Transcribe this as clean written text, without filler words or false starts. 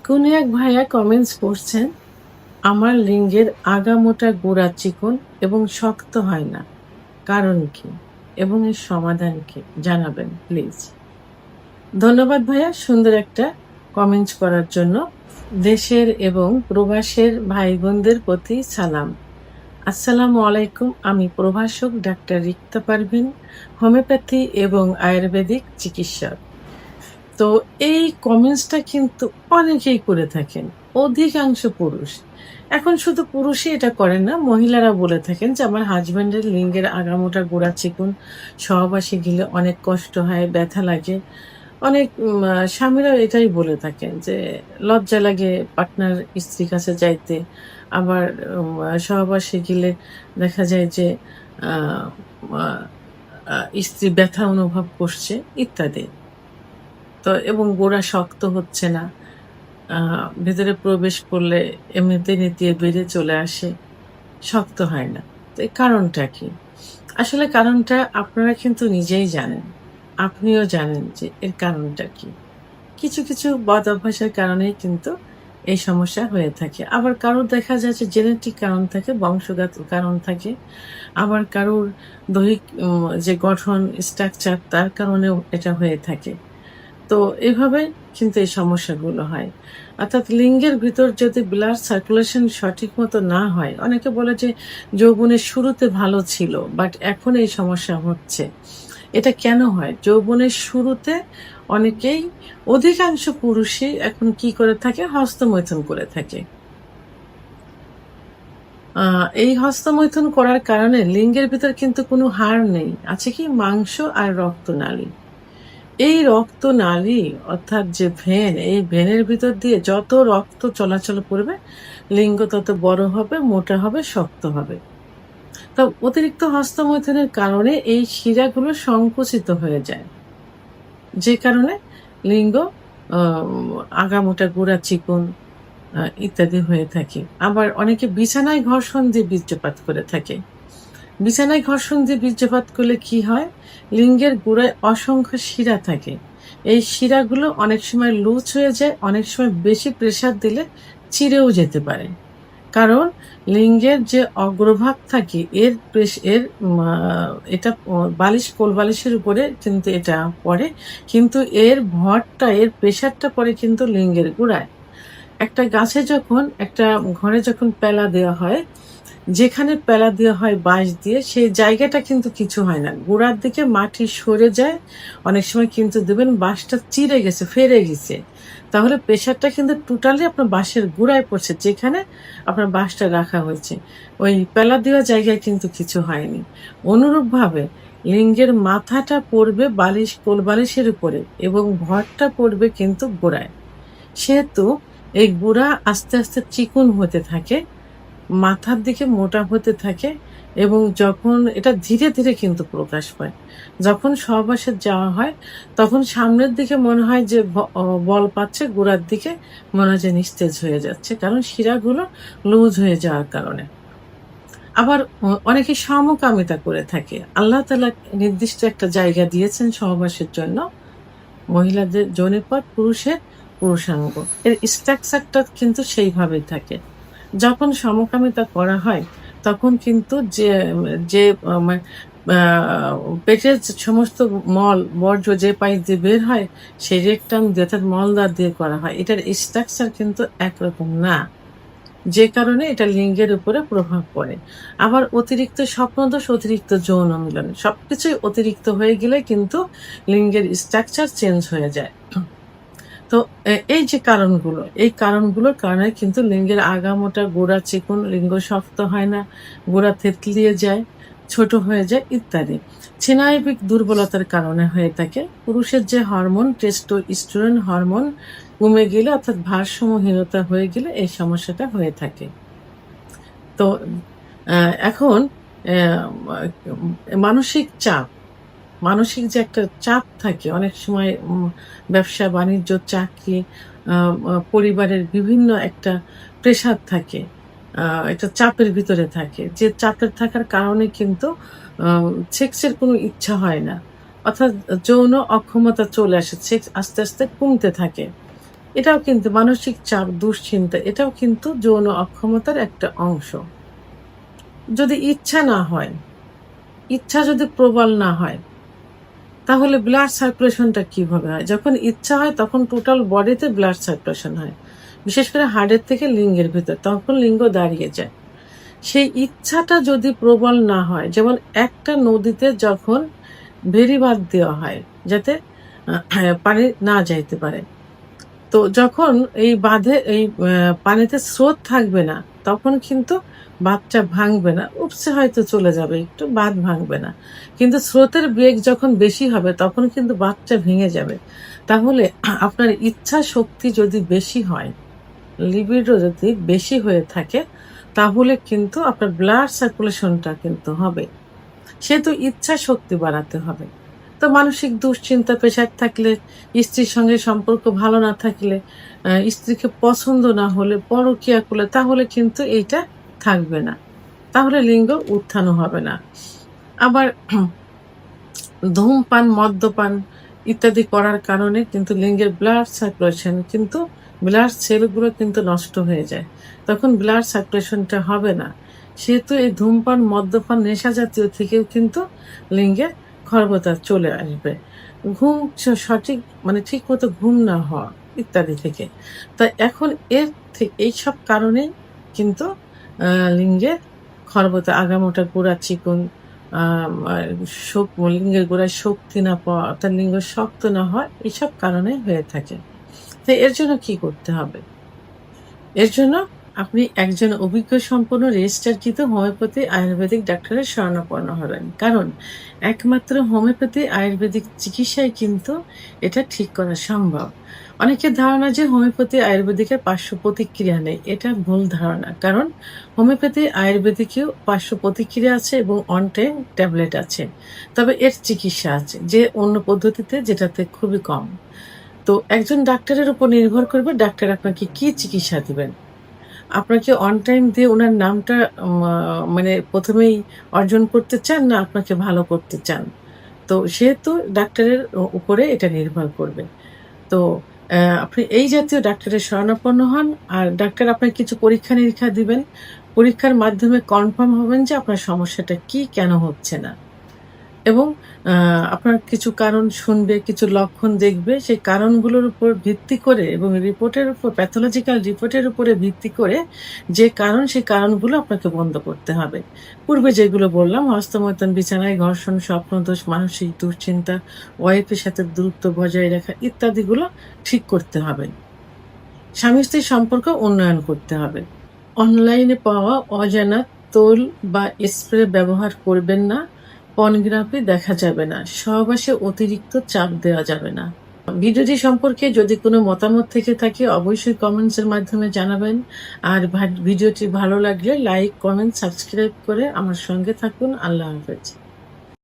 কোন এক ভাইয়া কমেন্টস করছেন, আমার লিঙ্গের আগা মোটা গোড়া চিকন এবং শক্ত হয় না। কারণ কি? এবং এর সমাধান কি? জানাবেন প্লিজ। ধন্যবাদ ভাইয়া সুন্দর একটা কমেন্টস করার জন্য। দেশের এবং প্রবাসের ভাই বোনদের প্রতি সালাম। আসসালামু আলাইকুম। আমি প্রভাষক ডাক্তার রিক্তা পারভীন, হোমিওপ্যাথি এবং আয়ুর্বেদিক চিকিৎসক। তো এই কমেন্টসটা কিন্তু অনেকেই করে থাকেন। অধিকাংশ পুরুষ। এখন শুধু পুরুষই এটা করেন না, মহিলারা বলে থাকেন যে, "আমার হাসব্যান্ডের লিঙ্গের আগামোটা গোড়া চিকন, সহবাসে গেলে অনেক কষ্ট হয়, ব্যথা লাগে।" অনেক স্বামীরাও এটাই বলে থাকেন যে, লজ্জা লাগে পার্টনার স্ত্রীর কাছে যাইতে। আবার সহবাসে গেলে দেখা যায় যে, আ আ আ স্ত্রী ব্যথা অনুভব করছে ইত্যাদি। তো এবং গোড়া শক্ত হচ্ছে না। আ ভেতরে প্রবেশ করলে এমনিতেই নেতিয়ে বেড়ে চলে আসে। শক্ত হয় না। তো এর কারণটা কি? আসলে কারণটা আপনারা কিন্তু নিজেই জানেন। আপনিও জানেন যে এর কারণটা কি? কিছু বদ অভ্যাসের কারণেই কিন্তু এই সমস্যা হয়ে থাকে। আবার কারোর দেখা যায় যে জেনেটিক কারণ থাকে, বংশগত কারণ থাকে। আবার কারোর দৈহিক যে গঠন, স্ট্রাকচার তার কারণেও এটা হয়ে থাকে। তো এভাবে কিন্তু এই সমস্যাগুলো হয়। অর্থাৎ লিঙ্গের ভিতর যদি ব্লাড সার্কুলেশন সঠিক মতো না হয়, অনেকে বলে যে যৌবনের শুরুতে ভালো ছিল, বাট এখন এই সমস্যা হচ্ছে। এটা কেন হয়? যৌবনের শুরুতে অনেকেই, অধিকাংশ পুরুষই এখন কি করে থাকে? হস্তমৈথুন করে থাকে। আ এই হস্তমৈথুন করার কারণে লিঙ্গের ভিতর কিন্তু কোনো হাড় নেই। আছে কি? মাংস আর রক্তনালী। এই রক্তনালী অর্থাৎ যে ভেন, এই ভেনের ভিতর দিয়ে যত রক্ত চলাচল করবে, লিঙ্গ তত বড় হবে, মোটা হবে, শক্ত হবে। তো অতিরিক্ত হস্তমৈথুনের কারণে এই শিরাগুলো সংকুচিত হয়ে যায়। যে কারণে লিঙ্গ আ আগামোটা, গোড়া চিকন ইত্যাদি হয়ে থাকে। আবার অনেকে বিছানায় ঘর্ষণ দিয়ে বীর্যপাত করে থাকে। বিছানায় ঘর্ষণ দিয়ে বীর্যপাত করলে কি হয়? লিঙ্গের গোড়ায় অসংখ্য শিরা থাকে। এই শিরাগুলো অনেক সময় লুজ হয়ে যায়, অনেক সময় বেশি প্রেশার দিলে চিরেও যেতে পারে। কারণ লিঙ্গের যে অগ্রভাগ থাকে এর এর মা এটা বালিশ, কোলবালিশের উপরে কিন্তু এটা পড়ে। কিন্তু এর ভরটা, এর প্রেশারটা পড়ে কিন্তু লিঙ্গের গোড়ায়। একটা গাছে যখন, একটা ঘরে যখন প্যালা দেওয়া হয়, যেখানে প্যালা দেওয়া হয় বাঁশ দিয়ে, সেই জায়গাটা কিন্তু কিছু হয় না। গোড়ার দিকে মাটি সরে যায়। অনেক সময় কিন্তু দেখবেন বাঁশটা চিড়ে গেছে, ফেড়ে গেছে। তাহলে প্রেশারটা কিন্তু টোটালি আপনার বাঁশের গোড়ায় পড়ছে, যেখানে আপনার বাঁশটা রাখা হয়েছে। ওই প্যালা দেওয়া জায়গায় কিন্তু কিছু হয়নি। অনুরূপভাবে লিঙ্গের মাথাটা পড়বে বালিশ, কোলবালিশের উপরে এবং ভরটা পড়বে কিন্তু গোড়ায়। সেহেতু এই গোড়া আস্তে, আস্তে চিকন হতে থাকে, মাথার দিকে মোটা হতে থাকে এবং যখন এটা ধীরে, ধীরে কিন্তু প্রকাশ পায়। যখন সহবাসে যাওয়া হয়, তখন সামনের দিকে মনে হয় যে বল পাচ্ছে, গোড়ার দিকে মনে হয় যে নিস্তেজ হয়ে যাচ্ছে। কারণ শিরাগুলো লুজ হয়ে যাওয়ার কারণে। আবার অনেকে সমকামিতা করে থাকে। আল্লাহ তাআলা নির্দিষ্ট একটা জায়গা দিয়েছেন সহবাসের জন্য। মহিলাদের যোনিপথ, পুরুষের পুরুষাঙ্গ। এর স্ট্রাকচারটা কিন্তু সেইভাবেই থাকে। যখন সমকামিতা করা হয়, তখন কিন্তু যে মা আ পেটের যে সমস্ত মল, বর্জ্য যে পাইপ দিয়ে বের হয়, সেই রেকটাম দিয়ে অর্থাৎ মলদ্বার দিয়ে করা হয়। এটার স্ট্রাকচার কিন্তু একরকম না। যে কারণে এটা লিঙ্গের উপরে প্রভাব পড়ে। আবার অতিরিক্ত স্বপ্নদোষ, অতিরিক্ত যৌন মিলন সবকিছুই অতিরিক্ত হয়ে গেলে কিন্তু লিঙ্গের স্ট্রাকচার চেঞ্জ হয়ে যায়। তো এই যে কারণগুলো, এই কারণগুলোর কারণে কিন্তু লিঙ্গের আগামোটা, গোড়া চিকন, লিঙ্গ শক্ত হয় না, গোড়া থেতলিয়ে যায়, ছোট হয়ে যায় ইত্যাদি। স্নায়বিক দুর্বলতার কারণে হয়ে থাকে। পুরুষের যে হরমোন টেস্টোস্টেরন হরমোন কমে গেলে অর্থাৎ ভারসাম্যহীনতা হয়ে গেলে এই সমস্যাটা হয়ে থাকে। তো আ এখন মানসিক চাপ, মানসিক যে একটা চাপ থাকে অনেক সময়, ব্যবসা-বাণিজ্য, চাকরি, আ আ পরিবারের বিভিন্ন একটা প্রেশার থাকে। আ একটা চাপের ভিতরে থাকে। যে চাপের থাকার কারণে কিন্তু আ সেক্সের কোনো ইচ্ছা হয় না। অর্থাৎ যৌন অক্ষমতা চলে আসে। সেক্স আস্তে, আস্তে কমতে থাকে। এটাও কিন্তু মানসিক চাপ, দুশ্চিন্তা এটাও কিন্তু যৌন অক্ষমতার একটা অংশ। যদি ইচ্ছা না হয়, ইচ্ছা যদি প্রবল না হয়, তাহলে ব্লাড সার্কুলেশনটা কিভাবে হয়? যখন ইচ্ছা হয় তখন টোটাল বডিতে ব্লাড সার্কুলেশন হয়। বিশেষ করে হার্টের থেকে লিঙ্গের ভিতর, তখন লিঙ্গ দাঁড়িয়ে যায়। সেই ইচ্ছাটা যদি প্রবল না হয়, যেমন একটা নদীতে যখন বেড়িবাঁধ দেওয়া হয় যাতে পানি না যাইতে পারে। তো যখন এই বাঁধে এই পানিতে স্রোত থাকবে না, তখন কিন্তু বাঁধটা ভাঙবে না। উপসে হয়তো চলে যাবে একটু, বাঁধ ভাঙবে না। কিন্তু স্রোতের বেগ যখন বেশি হবে তখন কিন্তু বাঁধটা ভেঙে যাবে। তাহলে আপনার ইচ্ছা শক্তি যদি বেশি হয়, লিবিডো যদি বেশি হয়ে থাকে, তাহলে কিন্তু আপনার ব্লাড সার্কুলেশনটা কিন্তু হবে। সেহেতু ইচ্ছা শক্তি বাড়াতে হবে। তো মানসিক দুশ্চিন্তা, প্রেশার থাকলে, স্ত্রীর সঙ্গে সম্পর্ক ভালো না থাকলে, স্ত্রীকে পছন্দ না হলে, পরকীয়া করলে, তাহলে কিন্তু এইটা থাকবে না। তাহলে লিঙ্গ উত্থানও হবে না। আবার ধূমপান, মদ্যপান ইত্যাদি করার কারণে কিন্তু লিঙ্গের ব্লাড সার্কুলেশন কিন্তু ব্লাড সেলগুলো কিন্তু নষ্ট হয়ে যায়। তখন ব্লাড সার্কুলেশনটা হবে না। সেহেতু এই ধূমপান, মদ্যপান, নেশা জাতীয় থেকেও কিন্তু লিঙ্গে খর্বতা চলে আসবে। ঘুম সঠিক মানে ঠিকমতো ঘুম না হওয়া ইত্যাদি থেকে। তাই এখন এইসব কারণেই কিন্তু লিঙ্গে খর্বতা, আগামোটা, গোড়া চিকন, আম আ লিঙ্গের গোড়ায় শক্তি না পাওয়া অর্থাৎ লিঙ্গ শক্ত না হওয়া এসব কারণে হয়ে থাকে। তো এর জন্য কি করতে হবে? এর জন্য আপনি একজন অভিজ্ঞ সম্পন্ন রেজিস্টারকৃত হোমিওপ্যাথি আয়ুর্বেদিক ডাক্তারের শরণাপন্ন হবেন। কারণ একমাত্র হোমিওপ্যাথি আয়ুর্বেদিক চিকিৎসায় কিন্তু এটা ঠিক করা সম্ভব। অনেকের ধারণা যে হোমিওপ্যাথি আয়ুর্বেদিকের পার্শ্ব প্রতিক্রিয়া নেই। এটা ভুল ধারণা। কারণ হোমিওপ্যাথি আয়ুর্বেদিকেও পার্শ্ব প্রতিক্রিয়া আছে এবং অন টাইম ট্যাবলেট আছে। তবে এর চিকিৎসা আছে যে অন্য পদ্ধতিতে যেটাতে খুবই কম। তো একজন ডাক্তারের উপর নির্ভর করবে ডাক্তার আপনাকে কি চিকিৎসা দিবেন। আপনাকে অন টাইম দিয়ে উনার নামটা মানে ১ম এই অর্জন করতে চান না আপনাকে ভালো করতে চান। তো সেহেতু ডাক্তারের উপরে এটা নির্ভর করবে। তো আপনি এই জাতীয় ডাক্তারের শরণাপন্ন হন। আর ডাক্তার আপনাকে কিছু পরীক্ষা-নিরীক্ষা দিবেন। পরীক্ষার মাধ্যমে কনফার্ম হবেন যে আপনার সমস্যাটা কি, কেন হচ্ছে না। এবং আপনার কিছু কারণ শুনবে, কিছু লক্ষণ দেখবে। সেই কারণগুলোর উপর ভিত্তি করে এবং রিপোর্টের উপর প্যাথোলজিক্যাল রিপোর্টের উপরে ভিত্তি করে যে কারণ, সেই কারণগুলো আপনাকে বন্ধ করতে হবে। পূর্বে যেগুলো বললাম হস্তমৈথুন, বিছানায় ঘর্ষণ, স্বপ্নদোষ, মানসিক দুশ্চিন্তা, ওয়াইফের সাথে দূরত্ব বজায় রাখা ইত্যাদিগুলো ঠিক করতে হবে। স্বামী-স্ত্রীর সম্পর্ক উন্নয়ন করতে হবে। অনলাইনে পাওয়া অজানা তোল বা স্প্রে ব্যবহার করবেন না। পর্নোগ্রাফি দেখা যাবে না। সহবাসে অতিরিক্ত চাপ দেওয়া যাবে না। ভিডিওটি সম্পর্কে যদি কোনো মতামত থেকে থাকে অবশ্যই কমেন্টসের মাধ্যমে জানাবেন। আর ভিডিওটি ভালো লাগলে লাইক, কমেন্ট, সাবস্ক্রাইব করে আমার সঙ্গে থাকুন। আল্লাহ হাফেজ।